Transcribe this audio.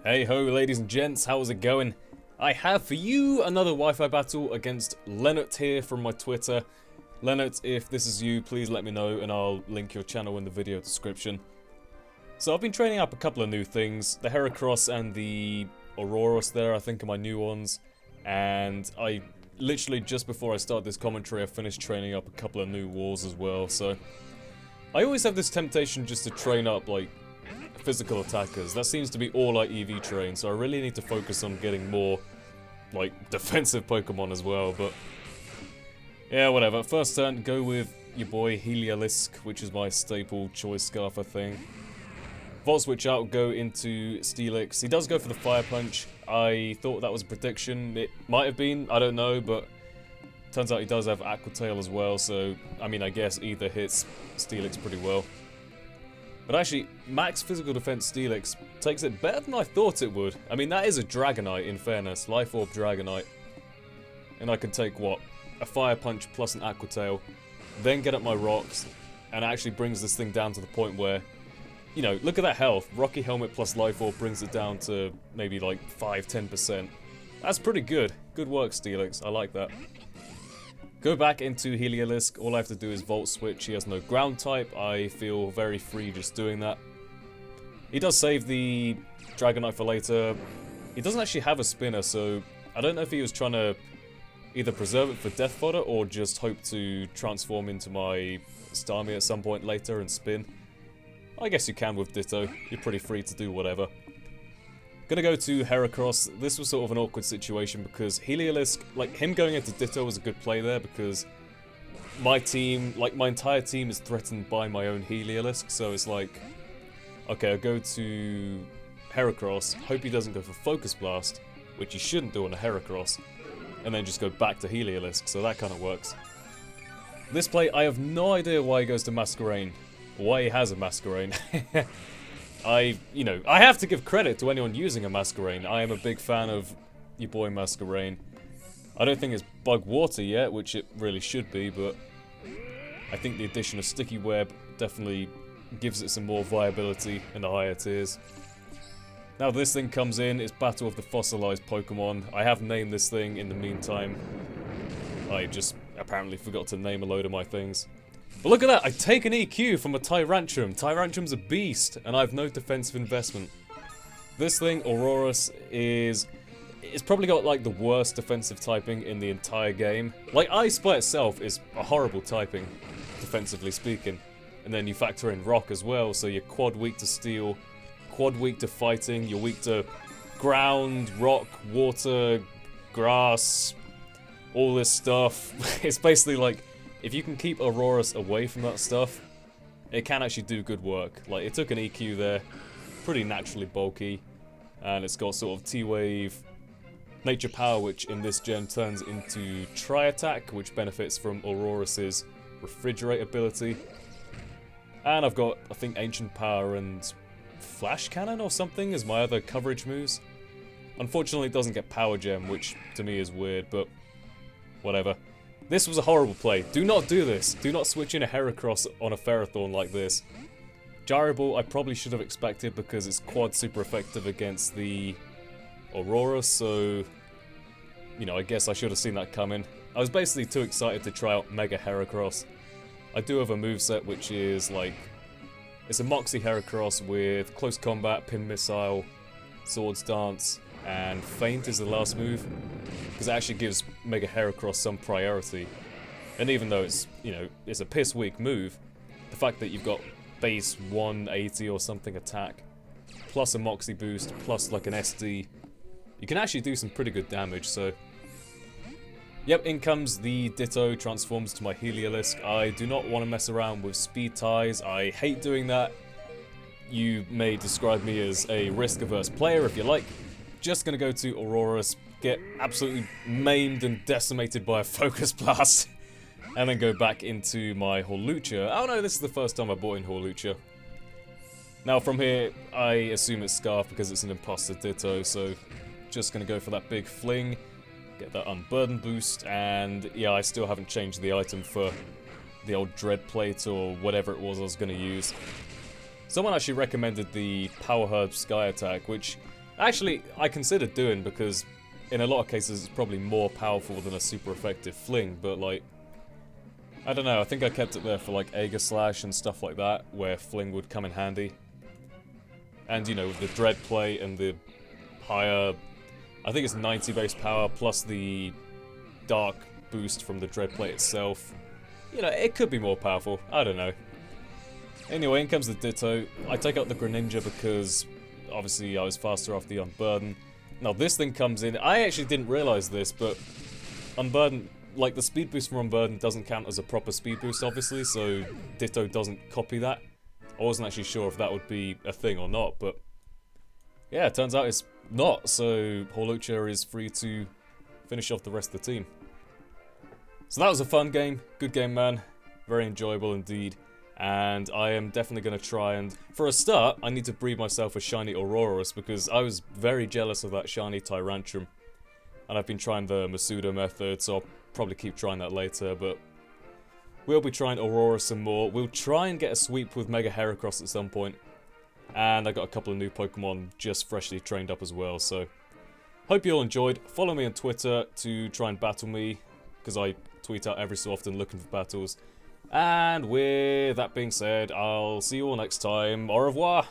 Hey ho, ladies and gents, how's it going? I have for you another Wi-Fi battle against Lennart here from my Twitter. Lennart, if this is you, please let me know and I'll link your channel in the video description. So I've been training up a couple of new things. The Heracross and the Aurorus there, I think, are my new ones. And I literally, just before I start this commentary, I finished training up a couple of new wars as well. So I always have this temptation just to train up, like, physical attackers. That seems to be all I EV train, so I really need to focus on getting more, like, defensive Pokemon as well, but yeah, whatever. First turn, go with your boy Heliolisk, which is my staple choice scarf, I think. Volt switch out, go into Steelix. He does go for the Fire Punch. I thought that was a prediction. It might have been, I don't know, but turns out he does have Aqua Tail as well, so, I mean, I guess either hits Steelix pretty well. But actually, max physical defense Steelix takes it better than I thought it would. I mean, that is a Dragonite, in fairness. Life Orb Dragonite. And I can take, what, a Fire Punch plus an Aqua Tail, then get up my rocks, and it actually brings this thing down to the point where, you know, look at that health. Rocky Helmet plus Life Orb brings it down to maybe like 5-10%. That's pretty good. Good work, Steelix. I like that. Go back into Heliolisk. All I have to do is Volt Switch. He has no ground type. I feel very free just doing that. He does save the Dragonite for later. He doesn't actually have a spinner, so I don't know if he was trying to either preserve it for death fodder or just hope to transform into my Starmie at some point later and spin. I guess you can with Ditto. You're pretty free to do whatever. Gonna go to Heracross. This was sort of an awkward situation because Heliolisk, like, him going into Ditto was a good play there because my team, like, my entire team is threatened by my own Heliolisk, so it's like, okay, I'll go to Heracross, hope he doesn't go for Focus Blast, which he shouldn't do on a Heracross, and then just go back to Heliolisk, so that kind of works. This play, I have no idea why he goes to Masquerain, or why he has a Masquerain. I have to give credit to anyone using a Masquerain. I am a big fan of your boy Masquerain. I don't think it's Bug Water yet, which it really should be, but I think the addition of Sticky Web definitely gives it some more viability in the higher tiers. Now this thing comes in, it's Battle of the Fossilized Pokemon. I have named this thing in the meantime. I just apparently forgot to name a load of my things. But look at that, I take an EQ from a Tyrantrum. Tyrantrum's a beast, and I have no defensive investment. This thing, Aurorus, it's probably got, like, the worst defensive typing in the entire game. Like, Ice by itself is a horrible typing, defensively speaking. And then you factor in Rock as well, so you're quad weak to Steel, quad weak to Fighting, you're weak to Ground, Rock, Water, Grass, all this stuff. It's basically like, if you can keep Aurorus away from that stuff, it can actually do good work. Like, it took an EQ there, pretty naturally bulky, and it's got sort of T-Wave Nature Power, which in this gen turns into Tri-Attack, which benefits from Aurorus's Refrigerate ability. And I've got, I think, Ancient Power and Flash Cannon or something as my other coverage moves. Unfortunately, it doesn't get Power Gem, which to me is weird, but whatever. This was a horrible play. Do not do this. Do not switch in a Heracross on a Ferrothorn like this. Gyro Ball I probably should have expected because it's quad super effective against the Aurora, so, you know, I guess I should have seen that coming. I was basically too excited to try out Mega Heracross. I do have a moveset which is like, it's a Moxie Heracross with Close Combat, Pin Missile, Swords Dance, and Feint is the last move, because it actually gives Mega Heracross some priority. And even though it's, you know, it's a piss weak move, the fact that you've got base 180 or something attack, plus a Moxie boost, plus like an SD, you can actually do some pretty good damage, so... Yep, in comes the Ditto, transforms to my Heliolisk. I do not want to mess around with speed ties, I hate doing that. You may describe me as a risk-averse player if you like. Just gonna go to Aurorus, get absolutely maimed and decimated by a Focus Blast, and then go back into my Hawlucha. Oh no, this is the first time I bought in Hawlucha. Now from here, I assume it's Scarf because it's an Imposter Ditto, so just gonna go for that big fling, get that Unburden boost, and yeah, I still haven't changed the item for the old Dread Plate or whatever it was I was gonna use. Someone actually recommended the Power Herb Sky Attack, which Actually, I considered doing, because in a lot of cases it's probably more powerful than a super effective fling, but like, I don't know, I think I kept it there for like Aegir Slash and stuff like that, where fling would come in handy. And you know, with the Dread Plate and the higher, I think it's 90 base power plus the dark boost from the Dread Plate itself, you know, it could be more powerful, I don't know. Anyway, in comes the Ditto. I take out the Greninja because obviously I was faster off the Unburden. Now this thing comes in, I actually didn't realise this, but Unburden, like the speed boost from Unburden doesn't count as a proper speed boost obviously, so Ditto doesn't copy that. I wasn't actually sure if that would be a thing or not, but yeah, it turns out it's not, so Hawlucha is free to finish off the rest of the team. So that was a fun game, good game man, very enjoyable indeed. And I am definitely going to try and, for a start, I need to breed myself a shiny Aurorus because I was very jealous of that shiny Tyrantrum. And I've been trying the Masuda method, so I'll probably keep trying that later, but we'll be trying Aurorus some more. We'll try and get a sweep with Mega Heracross at some point. And I got a couple of new Pokemon just freshly trained up as well, so hope you all enjoyed. Follow me on Twitter to try and battle me, because I tweet out every so often looking for battles. And with that being said, I'll see you all next time. Au revoir!